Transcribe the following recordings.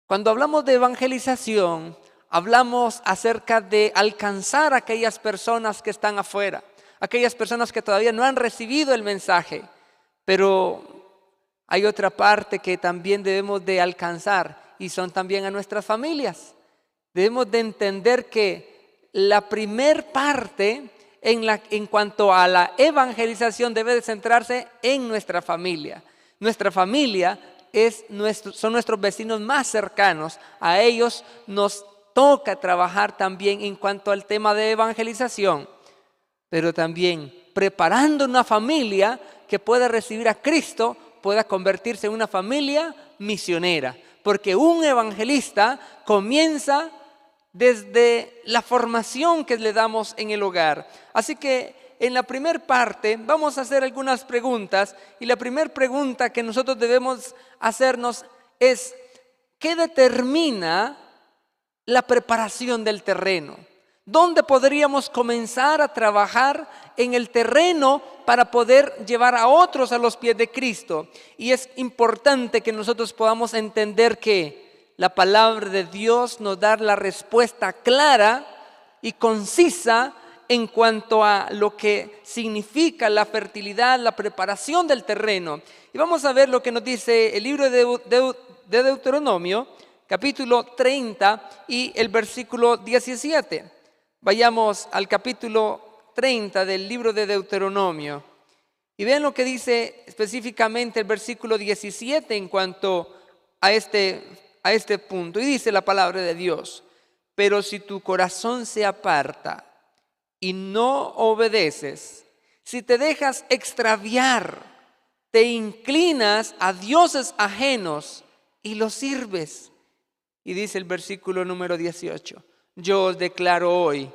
Cuando hablamos de evangelización, hablamos acerca de alcanzar a aquellas personas que están afuera, aquellas personas que todavía no han recibido el mensaje, pero hay otra parte que también debemos de alcanzar y son también a nuestras familias. Debemos de entender que la primer parte en cuanto a la evangelización debe de centrarse en nuestra familia. Nuestra familia son nuestros vecinos más cercanos. A ellos nos toca trabajar también en cuanto al tema de evangelización, pero también preparando una familia que pueda recibir a Cristo, pueda convertirse en una familia misionera, porque un evangelista comienza desde la formación que le damos en el hogar. Así que en la primera parte vamos a hacer algunas preguntas, y la primera pregunta que nosotros debemos hacernos es: ¿qué determina la preparación del terreno? ¿Dónde podríamos comenzar a trabajar en el terreno para poder llevar a otros a los pies de Cristo? Y es importante que nosotros podamos entender que la palabra de Dios nos da la respuesta clara y concisa en cuanto a lo que significa la fertilidad, la preparación del terreno. Y vamos a ver lo que nos dice el libro de Deuteronomio, capítulo 30 y el versículo 17. Vayamos al capítulo 30 del libro de Deuteronomio y vean lo que dice específicamente el versículo 17 en cuanto a este punto. Y dice la palabra de Dios: pero si tu corazón se aparta y no obedeces, si te dejas extraviar, te inclinas a dioses ajenos y los sirves. Y dice el versículo número 18: yo os declaro hoy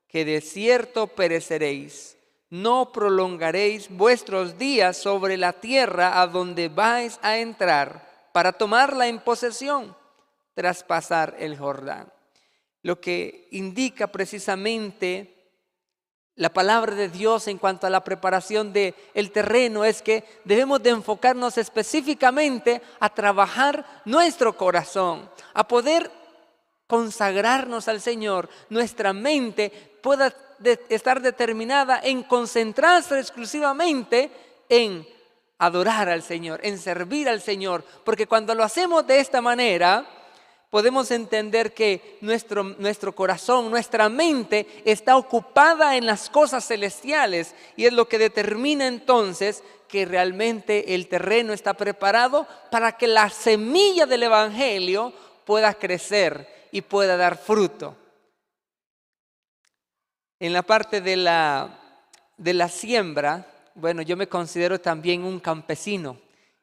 que de cierto pereceréis, no prolongaréis vuestros días sobre la tierra a donde vais a entrar para tomarla en posesión tras pasar el Jordán. Lo que indica precisamente la palabra de Dios en cuanto a la preparación del terreno es que debemos de enfocarnos específicamente a trabajar nuestro corazón, a poder consagrarnos al Señor. Nuestra mente pueda estar determinada en concentrarse exclusivamente en adorar al Señor, en servir al Señor, porque cuando lo hacemos de esta manera, podemos entender que nuestro corazón, nuestra mente está ocupada en las cosas celestiales, y es lo que determina entonces que realmente el terreno está preparado para que la semilla del Evangelio pueda crecer y pueda dar fruto. En la parte de la siembra, bueno, yo me considero también un campesino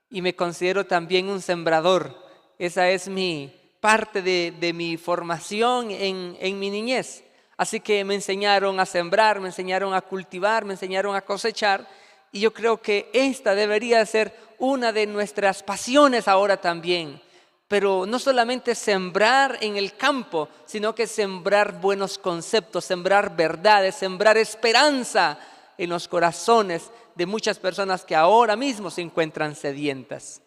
y me considero también un sembrador. Esa es mi parte de mi formación en mi niñez. Así que me enseñaron a sembrar, me enseñaron a cultivar, me enseñaron a cosechar, y yo creo que esta debería ser una de nuestras pasiones ahora también. Pero no solamente sembrar en el campo, sino que sembrar buenos conceptos, sembrar verdades, sembrar esperanza en los corazones de muchas personas que ahora mismo se encuentran sedientas.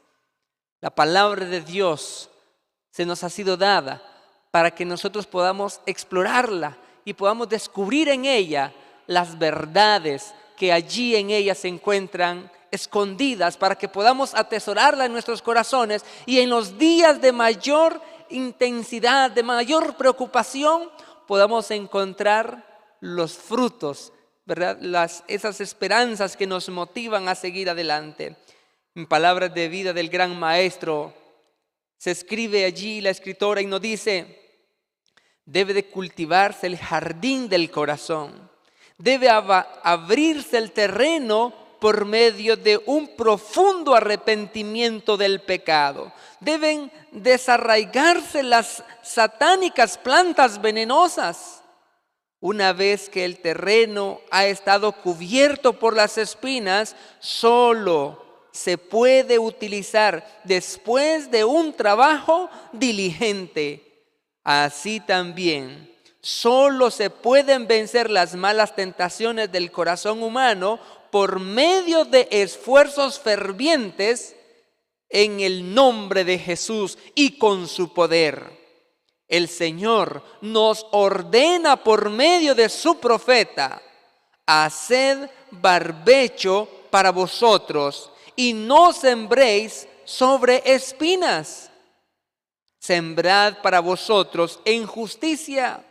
La palabra de Dios se nos ha sido dada para que nosotros podamos explorarla y podamos descubrir en ella las verdades que allí en ella se encuentran escondidas, para que podamos atesorarla en nuestros corazones, y en los días de mayor intensidad, de mayor preocupación, podamos encontrar los frutos, ¿verdad? Esas esperanzas que nos motivan a seguir adelante. En palabras de vida del gran maestro, se escribe allí la escritora y nos dice: debe de cultivarse el jardín del corazón, debe abrirse el terreno por medio de un profundo arrepentimiento del pecado. Deben desarraigarse las satánicas plantas venenosas. Una vez que el terreno ha estado cubierto por las espinas, solo se puede utilizar después de un trabajo diligente. Así también, solo se pueden vencer las malas tentaciones del corazón humano por medio de esfuerzos fervientes en el nombre de Jesús y con su poder. El Señor nos ordena por medio de su profeta: haced barbecho para vosotros y no sembréis sobre espinas. Sembrad para vosotros en justicia,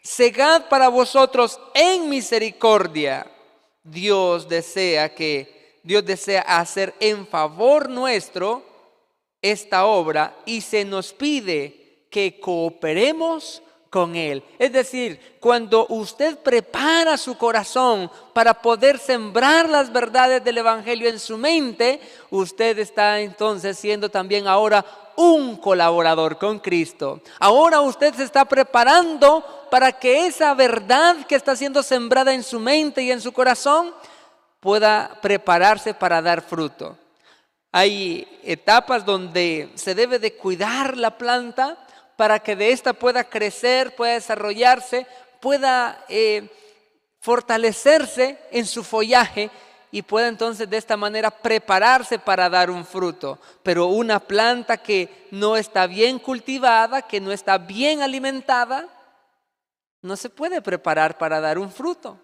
segad para vosotros en misericordia. Dios desea hacer en favor nuestro esta obra y se nos pide que cooperemos con Él. Es decir, cuando usted prepara su corazón para poder sembrar las verdades del Evangelio en su mente, usted está entonces siendo también ahora un colaborador con Cristo. Ahora usted se está preparando para que esa verdad que está siendo sembrada en su mente y en su corazón pueda prepararse para dar fruto. Hay etapas donde se debe de cuidar la planta para que de esta pueda crecer, pueda desarrollarse, pueda fortalecerse en su follaje y pueda entonces de esta manera prepararse para dar un fruto. Pero una planta que no está bien cultivada, que no está bien alimentada, no se puede preparar para dar un fruto.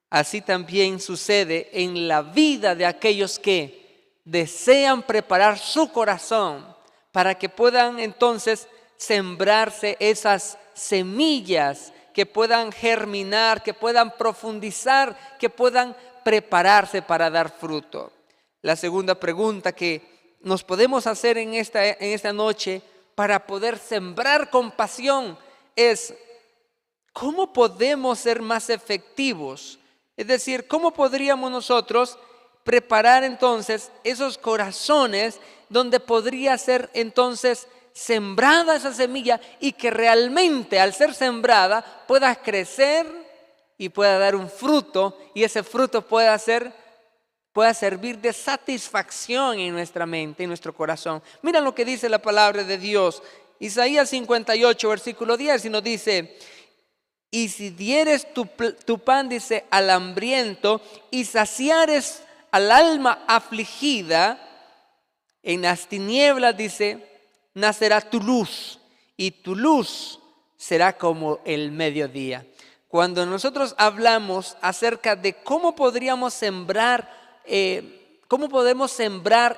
Así también sucede en la vida de aquellos que desean preparar su corazón para que puedan entonces sembrarse esas semillas que puedan germinar, que puedan profundizar, que puedan prepararse para dar fruto. La segunda pregunta que nos podemos hacer en esta noche para poder sembrar con pasión es: ¿cómo podemos ser más efectivos? Es decir, ¿cómo podríamos nosotros preparar entonces esos corazones donde podría ser entonces sembrada esa semilla y que realmente al ser sembrada pueda crecer y pueda dar un fruto y ese fruto pueda servir de satisfacción en nuestra mente, en nuestro corazón? Mira lo que dice la palabra de Dios. Isaías 58, versículo 10, y nos dice: y si dieres tu pan, dice, al hambriento y saciares al alma afligida, en las tinieblas, dice, nacerá tu luz y tu luz será como el mediodía. Cuando nosotros hablamos acerca de cómo podríamos sembrar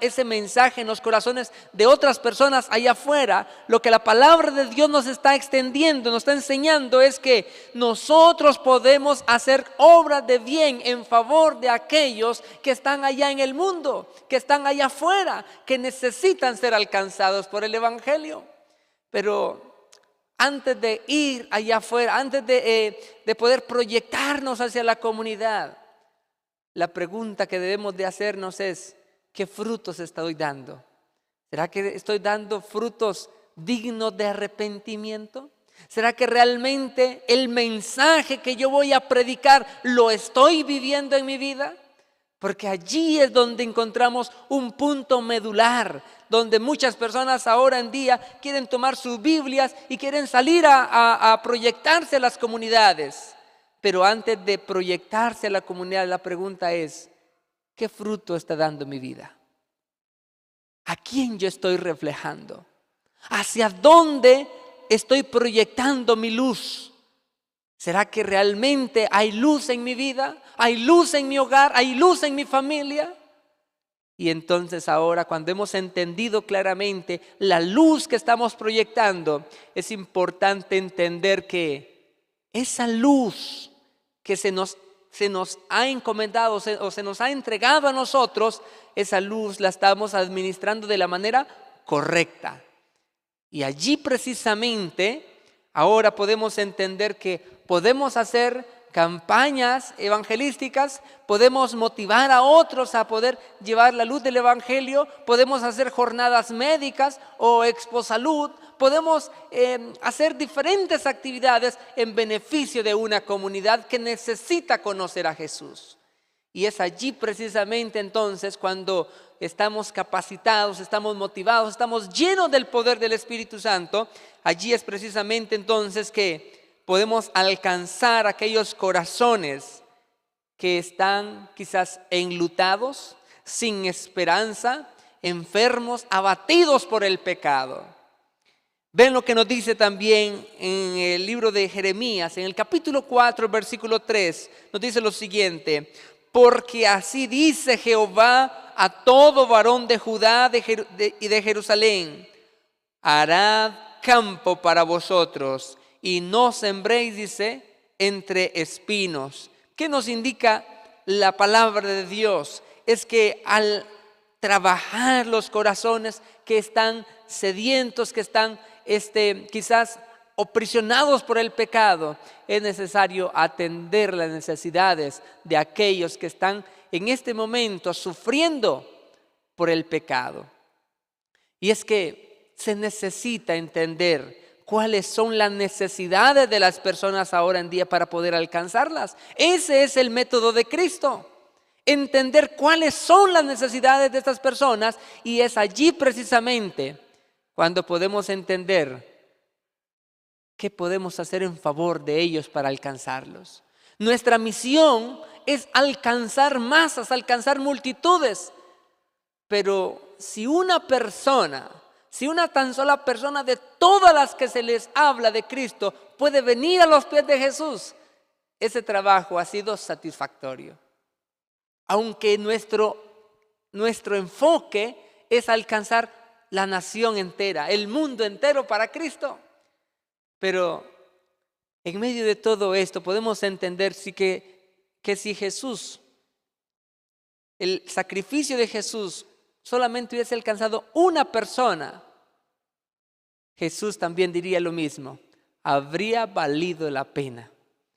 ese mensaje en los corazones de otras personas allá afuera, lo que la palabra de Dios nos está extendiendo, nos está enseñando es que nosotros podemos hacer obras de bien en favor de aquellos que están allá en el mundo, que están allá afuera, que necesitan ser alcanzados por el Evangelio. Pero antes de ir allá afuera, antes de poder proyectarnos hacia la comunidad, la pregunta que debemos de hacernos es: ¿qué frutos estoy dando? ¿Será que estoy dando frutos dignos de arrepentimiento? ¿Será que realmente el mensaje que yo voy a predicar lo estoy viviendo en mi vida? Porque allí es donde encontramos un punto medular, donde muchas personas ahora en día quieren tomar sus Biblias y quieren salir a proyectarse a las comunidades. Pero antes de proyectarse a la comunidad, la pregunta es: ¿qué fruto está dando mi vida? ¿A quién yo estoy reflejando? ¿Hacia dónde estoy proyectando mi luz? ¿Será que realmente hay luz en mi vida? ¿Hay luz en mi hogar? ¿Hay luz en mi familia? Y entonces ahora, cuando hemos entendido claramente la luz que estamos proyectando, es importante entender que esa luz que se nos ha encomendado o se nos ha entregado a nosotros, esa luz la estamos administrando de la manera correcta. Y allí precisamente ahora podemos entender que podemos hacer campañas evangelísticas, podemos motivar a otros a poder llevar la luz del Evangelio, podemos hacer jornadas médicas o Expo Salud, podemos hacer diferentes actividades en beneficio de una comunidad que necesita conocer a Jesús. Y es allí precisamente entonces cuando estamos capacitados, estamos motivados, estamos llenos del poder del Espíritu Santo, allí es precisamente entonces que podemos alcanzar aquellos corazones que están quizás enlutados, sin esperanza, enfermos, abatidos por el pecado. Ven lo que nos dice también en el libro de Jeremías, en el capítulo 4, versículo 3, nos dice lo siguiente: porque así dice Jehová a todo varón de Judá y de Jerusalén: harad campo para vosotros y no sembréis, dice, entre espinos. ¿Qué nos indica la palabra de Dios? Es que al trabajar los corazones que están sedientos, que están quizás aprisionados por el pecado, es necesario atender las necesidades de aquellos que están en este momento sufriendo por el pecado. Y es que se necesita entender cuáles son las necesidades de las personas ahora en día para poder alcanzarlas. Ese es el método de Cristo. Entender cuáles son las necesidades de estas personas, y es allí precisamente cuando podemos entender qué podemos hacer en favor de ellos para alcanzarlos. Nuestra misión es alcanzar masas, alcanzar multitudes. Pero si una tan sola persona de todas las que se les habla de Cristo puede venir a los pies de Jesús, ese trabajo ha sido satisfactorio. Aunque nuestro enfoque es alcanzar la nación entera, el mundo entero para Cristo. Pero en medio de todo esto podemos entender que si Jesús, el sacrificio de Jesús, solamente hubiese alcanzado una persona, Jesús también diría lo mismo: habría valido la pena.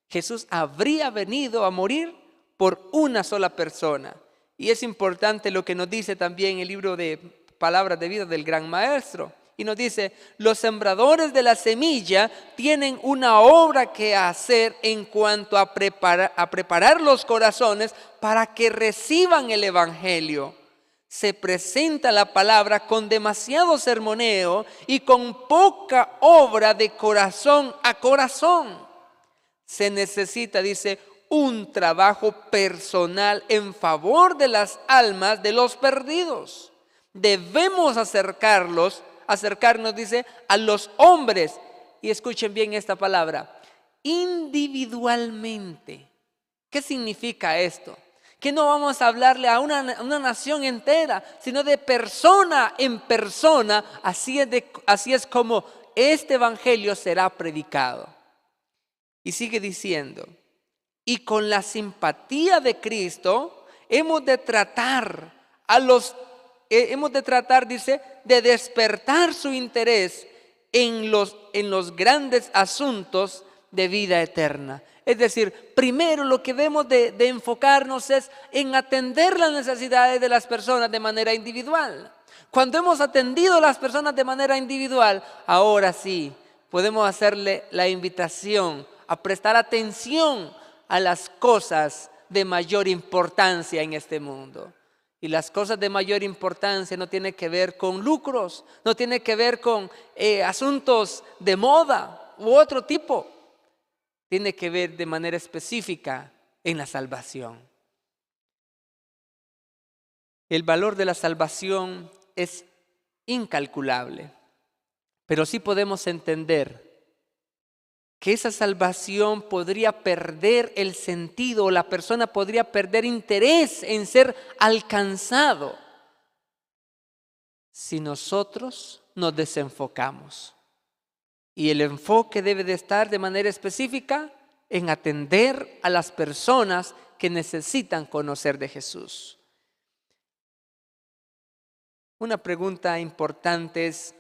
Jesús habría venido a morir por una sola persona. Y es importante lo que nos dice también el libro de Palabras de Vida del Gran Maestro. Y nos dice: los sembradores de la semilla tienen una obra que hacer en cuanto a preparar los corazones para que reciban el Evangelio. Se presenta la palabra con demasiado sermoneo y con poca obra de corazón a corazón. Se necesita, dice, un trabajo personal en favor de las almas de los perdidos. Debemos acercarnos, dice, a los hombres, y escuchen bien esta palabra, individualmente. ¿Qué significa esto? Que no vamos a hablarle a una nación entera, sino de persona en persona. Así es como este evangelio será predicado. Y sigue diciendo: y con la simpatía de Cristo hemos de tratar, dice, de despertar su interés en los grandes asuntos de vida eterna. Es decir, primero lo que debemos de enfocarnos es en atender las necesidades de las personas de manera individual. Cuando hemos atendido a las personas de manera individual, ahora sí podemos hacerle la invitación a prestar atención a las cosas de mayor importancia en este mundo. Y las cosas de mayor importancia no tienen que ver con lucros, no tienen que ver con asuntos de moda u otro tipo. Tiene que ver de manera específica en la salvación. El valor de la salvación es incalculable, pero sí podemos entender que esa salvación podría perder el sentido, o la persona podría perder interés en ser alcanzado si nosotros nos desenfocamos. Y el enfoque debe de estar de manera específica en atender a las personas que necesitan conocer de Jesús. Una pregunta importante es: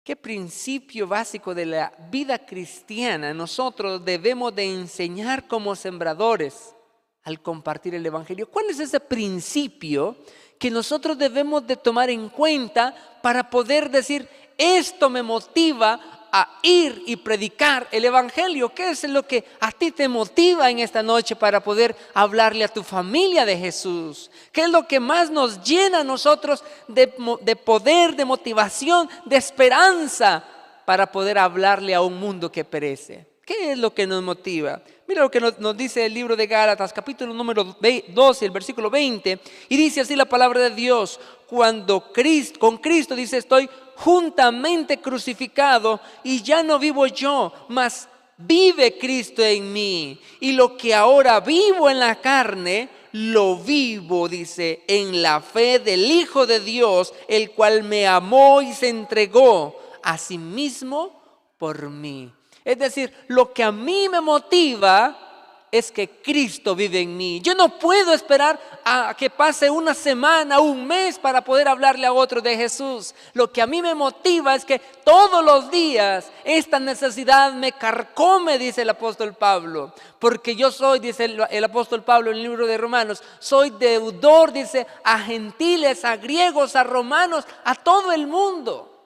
¿qué principio básico de la vida cristiana nosotros debemos de enseñar como sembradores al compartir el Evangelio? ¿Cuál es ese principio que nosotros debemos de tomar en cuenta para poder decir: esto me motiva a ir y predicar el Evangelio? ¿Qué es lo que a ti te motiva en esta noche para poder hablarle a tu familia de Jesús? ¿Qué es lo que más nos llena a nosotros de poder, de motivación, de esperanza para poder hablarle a un mundo que perece? ¿Qué es lo que nos motiva? Mira lo que nos dice el libro de Gálatas, capítulo número 12, el versículo 20. Y dice así la palabra de Dios: con Cristo, dice, estoy juntamente crucificado y ya no vivo yo, mas vive Cristo en mí. Y lo que ahora vivo en la carne, lo vivo, dice, en la fe del Hijo de Dios, el cual me amó y se entregó a sí mismo por mí. Es decir, lo que a mí me motiva es que Cristo vive en mí. Yo no puedo esperar a que pase una semana, un mes para poder hablarle a otro de Jesús. Lo que a mí me motiva es que todos los días esta necesidad me carcome, dice el apóstol Pablo. Porque yo soy, dice el apóstol Pablo en el libro de Romanos, soy deudor, dice, a gentiles, a griegos, a romanos, a todo el mundo.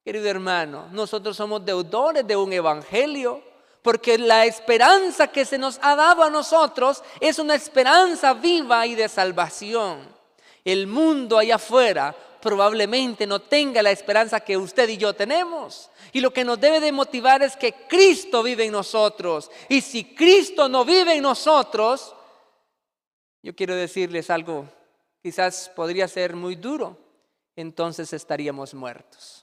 Querido hermano, nosotros somos deudores de un evangelio, porque la esperanza que se nos ha dado a nosotros es una esperanza viva y de salvación. El mundo allá afuera probablemente no tenga la esperanza que usted y yo tenemos. Y lo que nos debe de motivar es que Cristo vive en nosotros. Y si Cristo no vive en nosotros, yo quiero decirles algo, quizás podría ser muy duro, entonces estaríamos muertos.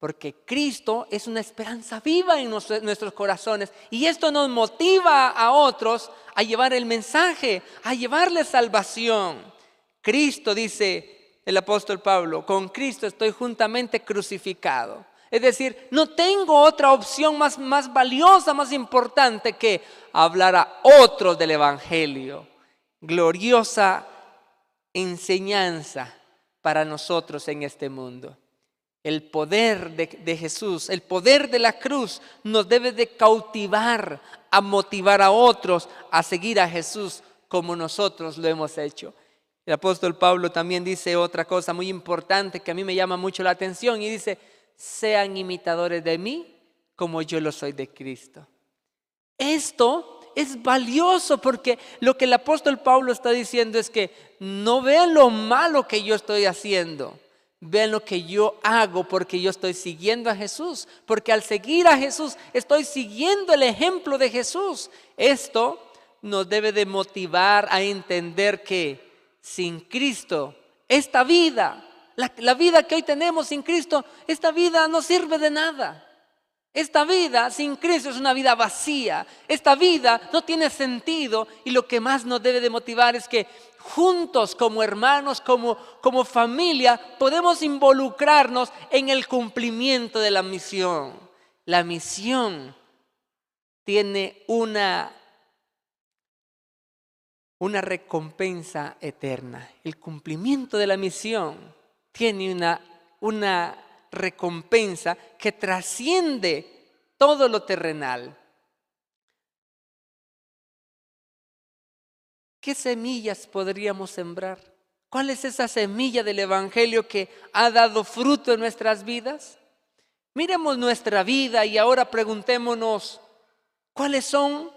Porque Cristo es una esperanza viva en nuestros corazones. Y esto nos motiva a otros a llevar el mensaje, a llevarle salvación. Cristo, dice el apóstol Pablo, con Cristo estoy juntamente crucificado. Es decir, no tengo otra opción más valiosa, más importante que hablar a otros del evangelio. Gloriosa enseñanza para nosotros en este mundo. El poder de Jesús, el poder de la cruz nos debe de cautivar, a motivar a otros a seguir a Jesús como nosotros lo hemos hecho. El apóstol Pablo también dice otra cosa muy importante que a mí me llama mucho la atención y dice: sean imitadores de mí como yo lo soy de Cristo. Esto es valioso porque lo que el apóstol Pablo está diciendo es que no vean lo malo que yo estoy haciendo. Vean lo que yo hago porque yo estoy siguiendo a Jesús. Porque al seguir a Jesús estoy siguiendo el ejemplo de Jesús. Esto nos debe de motivar a entender que sin Cristo, esta vida, la vida que hoy tenemos sin Cristo, esta vida no sirve de nada. Esta vida sin Cristo es una vida vacía. Esta vida no tiene sentido y lo que más nos debe de motivar es que juntos como hermanos, como familia, podemos involucrarnos en el cumplimiento de la misión. La misión tiene una recompensa eterna. El cumplimiento de la misión tiene una recompensa que trasciende todo lo terrenal. ¿Qué semillas podríamos sembrar? ¿Cuál es esa semilla del evangelio que ha dado fruto en nuestras vidas? Miremos nuestra vida y ahora preguntémonos, ¿cuáles son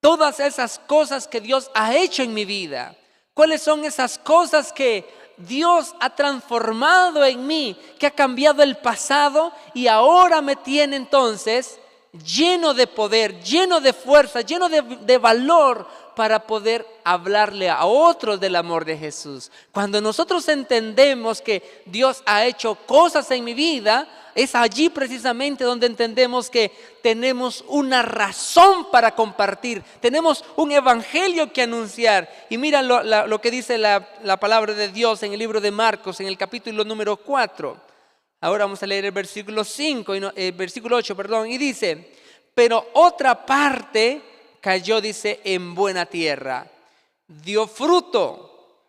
todas esas cosas que Dios ha hecho en mi vida? ¿Cuáles son esas cosas que Dios ha transformado en mí, que ha cambiado el pasado y ahora me tiene entonces lleno de poder, lleno de fuerza, lleno de valor para poder hablarle a otros del amor de Jesús? Cuando nosotros entendemos que Dios ha hecho cosas en mi vida, es allí precisamente donde entendemos que tenemos una razón para compartir, tenemos un evangelio que anunciar. Y mira lo que dice la palabra de Dios en el libro de Marcos, en el capítulo número 4. Ahora vamos a leer el versículo 8, y dice: pero otra parte cayó, dice, en buena tierra, dio fruto,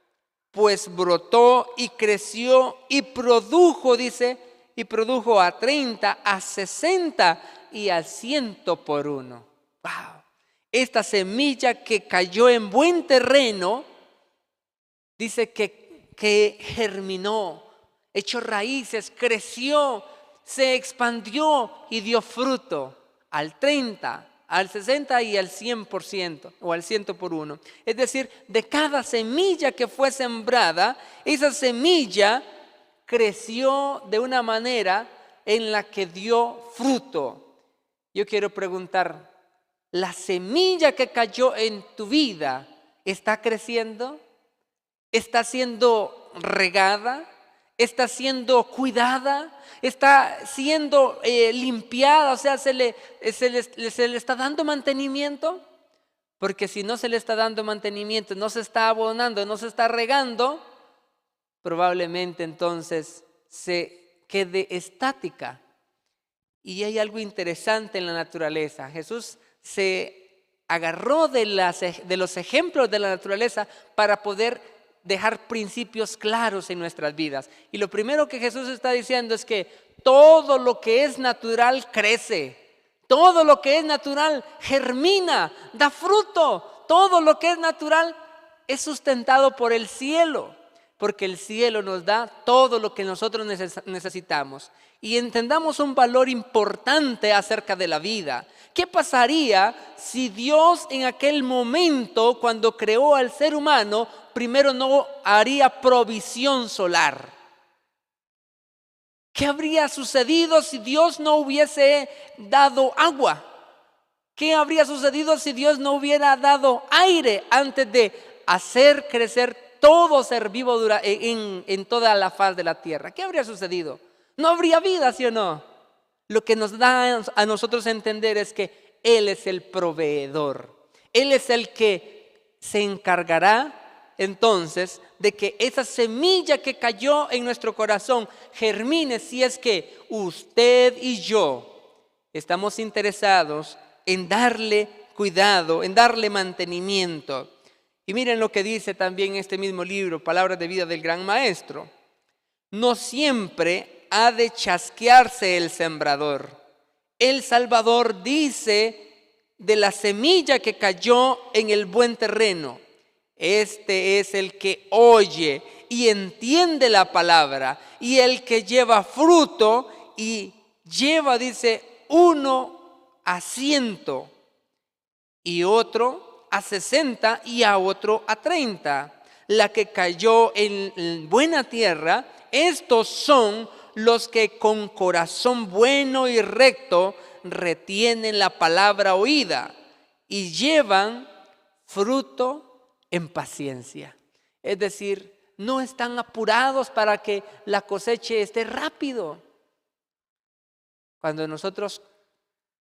pues brotó y creció y produjo, dice, y produjo a 30, a 60 y a 100 por uno. ¡Wow! Esta semilla que cayó en buen terreno, dice que germinó, echó raíces, creció, se expandió y dio fruto al 30, al 60 y al 100%, o al 100 por uno. Es decir, de cada semilla que fue sembrada, esa semilla creció de una manera en la que dio fruto. Yo quiero preguntar, ¿la semilla que cayó en tu vida está creciendo? ¿Está siendo regada? ¿Está siendo cuidada? ¿Está siendo limpiada? O sea, ¿se le está dando mantenimiento? Porque si no se le está dando mantenimiento, no se está abonando, no se está regando, probablemente entonces se quede estática. Y hay algo interesante en la naturaleza. Jesús se agarró de los ejemplos de la naturaleza para poder dejar principios claros en nuestras vidas. Y lo primero que Jesús está diciendo es que todo lo que es natural crece. Todo lo que es natural germina, da fruto. Todo lo que es natural es sustentado por el cielo, porque el cielo nos da todo lo que nosotros necesitamos. Y entendamos un valor importante acerca de la vida. ¿Qué pasaría si Dios en aquel momento, cuando creó al ser humano, primero no haría provisión solar? ¿Qué habría sucedido si Dios no hubiese dado agua? ¿Qué habría sucedido si Dios no hubiera dado aire antes de hacer crecer todo ser vivo en toda la faz de la tierra? ¿Qué habría sucedido? No habría vida, ¿sí o no? Lo que nos da a nosotros a entender es que Él es el proveedor. Él es el que se encargará entonces de que esa semilla que cayó en nuestro corazón germine, si es que usted y yo estamos interesados en darle cuidado, en darle mantenimiento. Y miren lo que dice también este mismo libro, Palabras de Vida del Gran Maestro. No siempre ha de chasquearse el sembrador. El Salvador dice de la semilla que cayó en el buen terreno. Este es el que oye y entiende la palabra, y el que lleva fruto y lleva, dice, uno a 100 y otro a 60 y a otro a 30. La que cayó en buena tierra, estos son los que con corazón bueno y recto retienen la palabra oída y llevan fruto en paciencia. Es decir, no están apurados para que la cosecha esté rápido. Cuando nosotros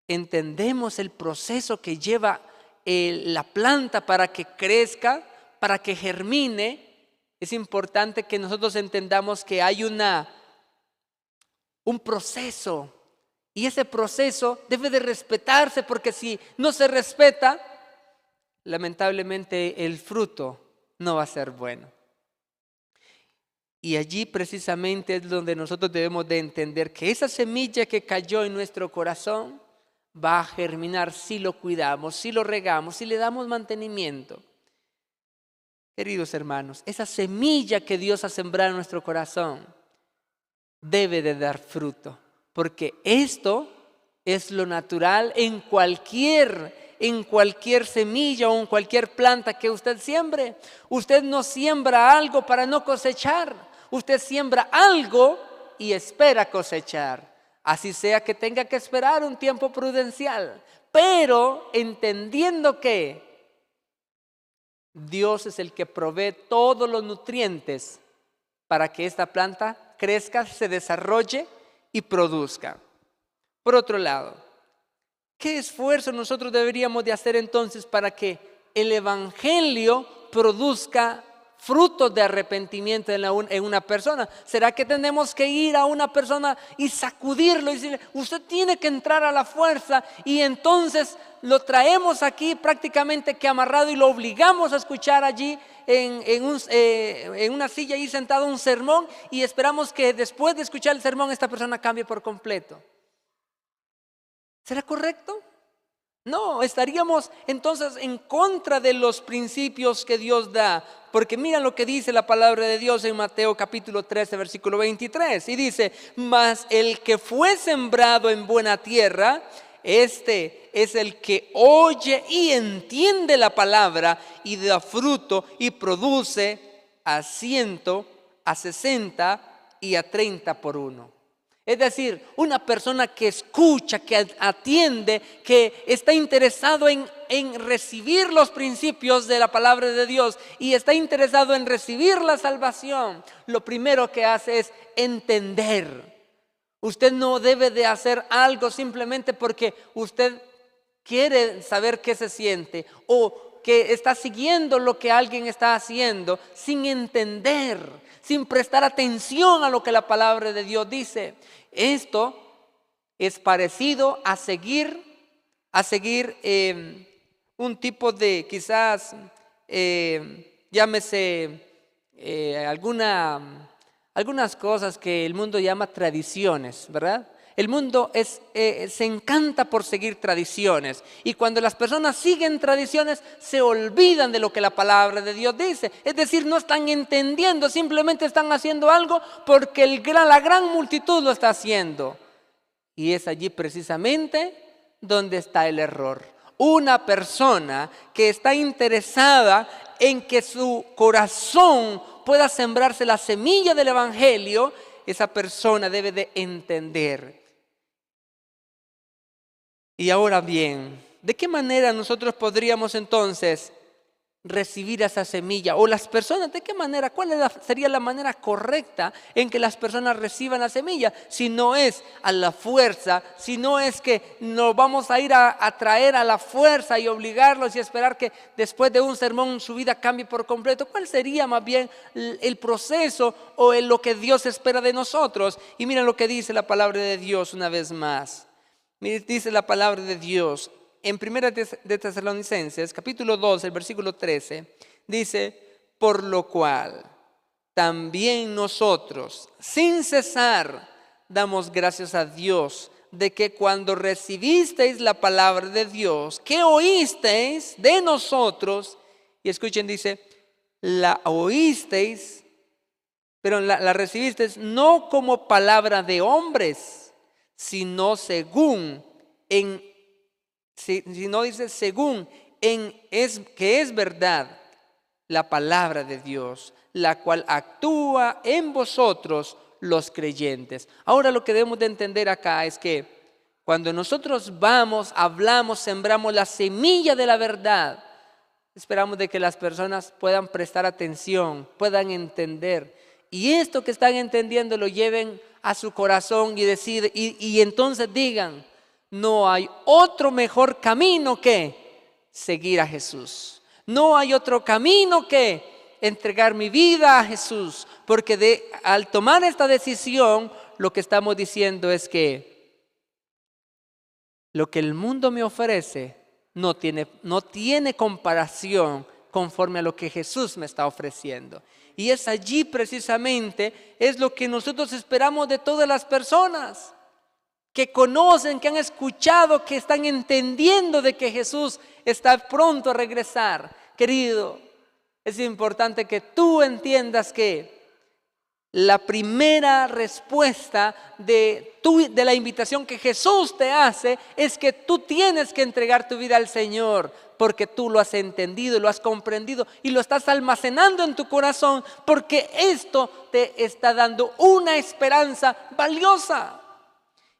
entendemos el proceso que lleva la planta para que crezca, para que germine, es importante que nosotros entendamos que hay un proceso, y ese proceso debe de respetarse, porque si no se respeta, lamentablemente el fruto no va a ser bueno. Y allí precisamente es donde nosotros debemos de entender que esa semilla que cayó en nuestro corazón va a germinar si lo cuidamos, si lo regamos, si le damos mantenimiento. Queridos hermanos, esa semilla que Dios ha sembrado en nuestro corazón debe de dar fruto, porque esto es lo natural en cualquier semilla o en cualquier planta que usted siembre. Usted no siembra algo para no cosechar. Usted siembra algo y espera cosechar. Así sea que tenga que esperar un tiempo prudencial, pero entendiendo que Dios es el que provee todos los nutrientes para que esta planta crezca, se desarrolle y produzca. Por otro lado, ¿qué esfuerzo nosotros deberíamos de hacer entonces para que el Evangelio produzca frutos de arrepentimiento en una persona? ¿Será que tenemos que ir a una persona y sacudirlo y decirle, usted tiene que entrar a la fuerza, y entonces lo traemos aquí prácticamente que amarrado y lo obligamos a escuchar allí en una silla ahí sentado un sermón, y esperamos que después de escuchar el sermón esta persona cambie por completo? ¿Será correcto? No, estaríamos entonces en contra de los principios que Dios da, porque mira lo que dice la palabra de Dios en Mateo capítulo 13, versículo 23, y dice, mas el que fue sembrado en buena tierra, este es el que oye y entiende la palabra y da fruto y produce a 100, a 60 y a 30 por uno. Es decir, una persona que escucha, que atiende, que está interesado en recibir los principios de la palabra de Dios y está interesado en recibir la salvación, lo primero que hace es entender. Usted no debe de hacer algo simplemente porque usted quiere saber qué se siente o que está siguiendo lo que alguien está haciendo sin entender, sin prestar atención a lo que la palabra de Dios dice. Esto es parecido a seguir un tipo de quizás, llámese algunas cosas que el mundo llama tradiciones, ¿verdad? El mundo se encanta por seguir tradiciones y cuando las personas siguen tradiciones se olvidan de lo que la palabra de Dios dice. Es decir, no están entendiendo, simplemente están haciendo algo porque la gran multitud lo está haciendo. Y es allí precisamente donde está el error. Una persona que está interesada en que su corazón pueda sembrarse la semilla del evangelio, esa persona debe de entender. Y ahora bien, ¿de qué manera nosotros podríamos entonces recibir esa semilla? O las personas, ¿de qué manera? ¿Cuál sería la manera correcta en que las personas reciban la semilla? Si no es a la fuerza, si no es que nos vamos a ir a traer a la fuerza y obligarlos y esperar que después de un sermón su vida cambie por completo. ¿Cuál sería más bien el proceso o lo que Dios espera de nosotros? Y miren lo que dice la palabra de Dios una vez más. Dice la palabra de Dios en 1 de Tesalonicenses, capítulo 2, el versículo 13, dice: por lo cual también nosotros, sin cesar, damos gracias a Dios de que cuando recibisteis la palabra de Dios, que oísteis de nosotros, y escuchen, dice, la oísteis, pero la recibisteis no como palabra de hombres, sino según que es verdad la palabra de Dios, la cual actúa en vosotros los creyentes. Ahora lo que debemos de entender acá es que cuando nosotros hablamos, sembramos la semilla de la verdad, esperamos de que las personas puedan prestar atención, puedan entender. Y esto que están entendiendo lo lleven a su corazón y entonces digan: no hay otro mejor camino que seguir a Jesús. No hay otro camino que entregar mi vida a Jesús. Porque al tomar esta decisión, lo que estamos diciendo es que lo que el mundo me ofrece no tiene comparación conforme a lo que Jesús me está ofreciendo. Y es allí precisamente, es lo que nosotros esperamos de todas las personas que conocen, que han escuchado, que están entendiendo de que Jesús está pronto a regresar. Querido, es importante que tú entiendas que la primera respuesta de la invitación que Jesús te hace es que tú tienes que entregar tu vida al Señor, porque tú lo has entendido, lo has comprendido y lo estás almacenando en tu corazón, porque esto te está dando una esperanza valiosa.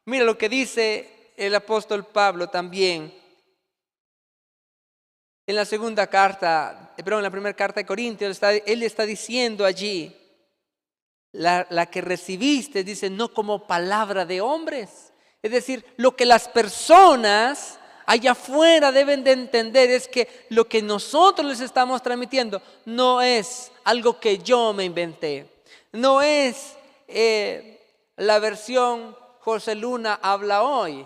Mira lo que dice el apóstol Pablo también en la primera carta de Corintios. Él está diciendo allí: la que recibiste, dice, no como palabra de hombres. Es decir, lo que las personas allá afuera deben de entender es que lo que nosotros les estamos transmitiendo no es algo que yo me inventé. No es la versión José Luna habla hoy.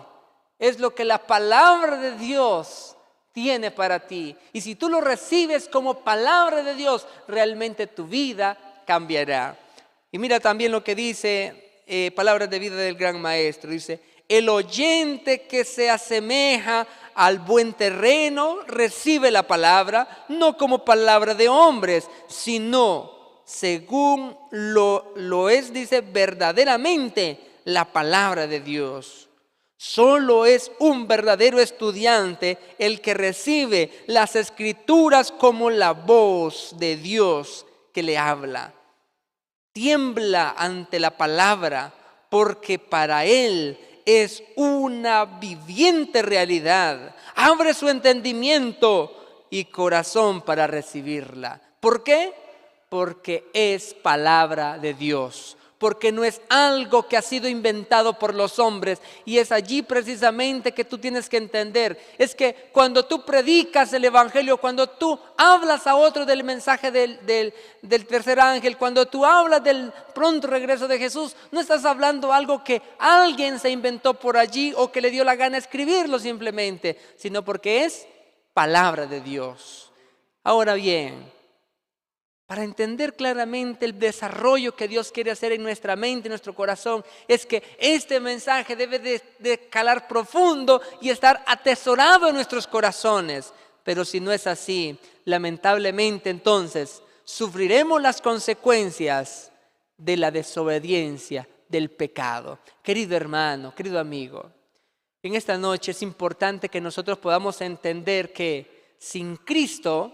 Es lo que la palabra de Dios tiene para ti. Y si tú lo recibes como palabra de Dios, realmente tu vida cambiará. Y mira también lo que dice Palabras de Vida del Gran Maestro. Dice: el oyente que se asemeja al buen terreno recibe la palabra, no como palabra de hombres, sino según lo es, dice, verdaderamente la palabra de Dios. Solo es un verdadero estudiante el que recibe las Escrituras como la voz de Dios que le habla. Tiembla ante la palabra, porque para Él es una viviente realidad. Abre su entendimiento y corazón para recibirla. ¿Por qué? Porque es palabra de Dios. Porque no es algo que ha sido inventado por los hombres. Y es allí precisamente que tú tienes que entender. Es que cuando tú predicas el Evangelio, cuando tú hablas a otro del mensaje del tercer ángel, cuando tú hablas del pronto regreso de Jesús, no estás hablando algo que alguien se inventó por allí o que le dio la gana escribirlo simplemente, sino porque es palabra de Dios. Ahora bien, para entender claramente el desarrollo que Dios quiere hacer en nuestra mente, en nuestro corazón, es que este mensaje debe de calar profundo y estar atesorado en nuestros corazones. Pero si no es así, lamentablemente entonces sufriremos las consecuencias de la desobediencia, del pecado. Querido hermano, querido amigo, en esta noche es importante que nosotros podamos entender que sin Cristo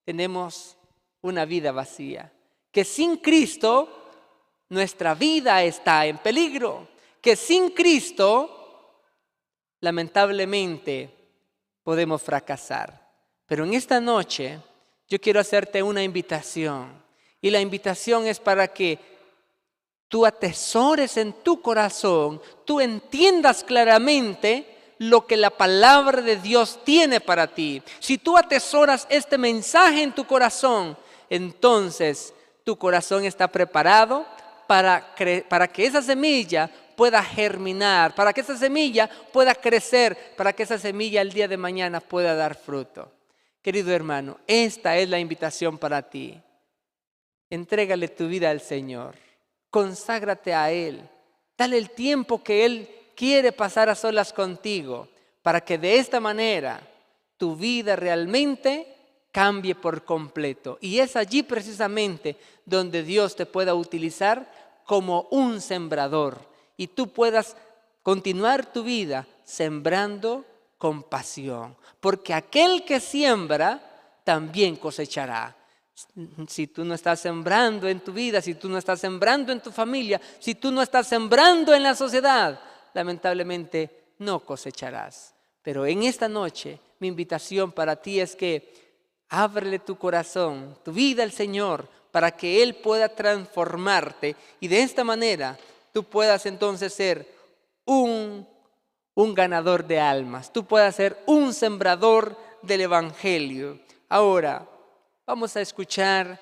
tenemos una vida vacía, que sin Cristo nuestra vida está en peligro, que sin Cristo lamentablemente podemos fracasar. Pero en esta noche yo quiero hacerte una invitación, y la invitación es para que tú atesores en tu corazón, tú entiendas claramente lo que la palabra de Dios tiene para ti. Si tú atesoras este mensaje en tu corazón, entonces tu corazón está preparado para que esa semilla pueda germinar, para que esa semilla pueda crecer, para que esa semilla el día de mañana pueda dar fruto. Querido hermano, esta es la invitación para ti. Entrégale tu vida al Señor, conságrate a Él, dale el tiempo que Él quiere pasar a solas contigo, para que de esta manera tu vida realmente cambie por completo. Y es allí precisamente donde Dios te pueda utilizar como un sembrador y tú puedas continuar tu vida sembrando con pasión. Porque aquel que siembra también cosechará. Si tú no estás sembrando en tu vida, si tú no estás sembrando en tu familia, si tú no estás sembrando en la sociedad, lamentablemente no cosecharás. Pero en esta noche mi invitación para ti es que ábrele tu corazón, tu vida al Señor, para que Él pueda transformarte y de esta manera tú puedas entonces ser un ganador de almas, tú puedas ser un sembrador del Evangelio. Ahora vamos a escuchar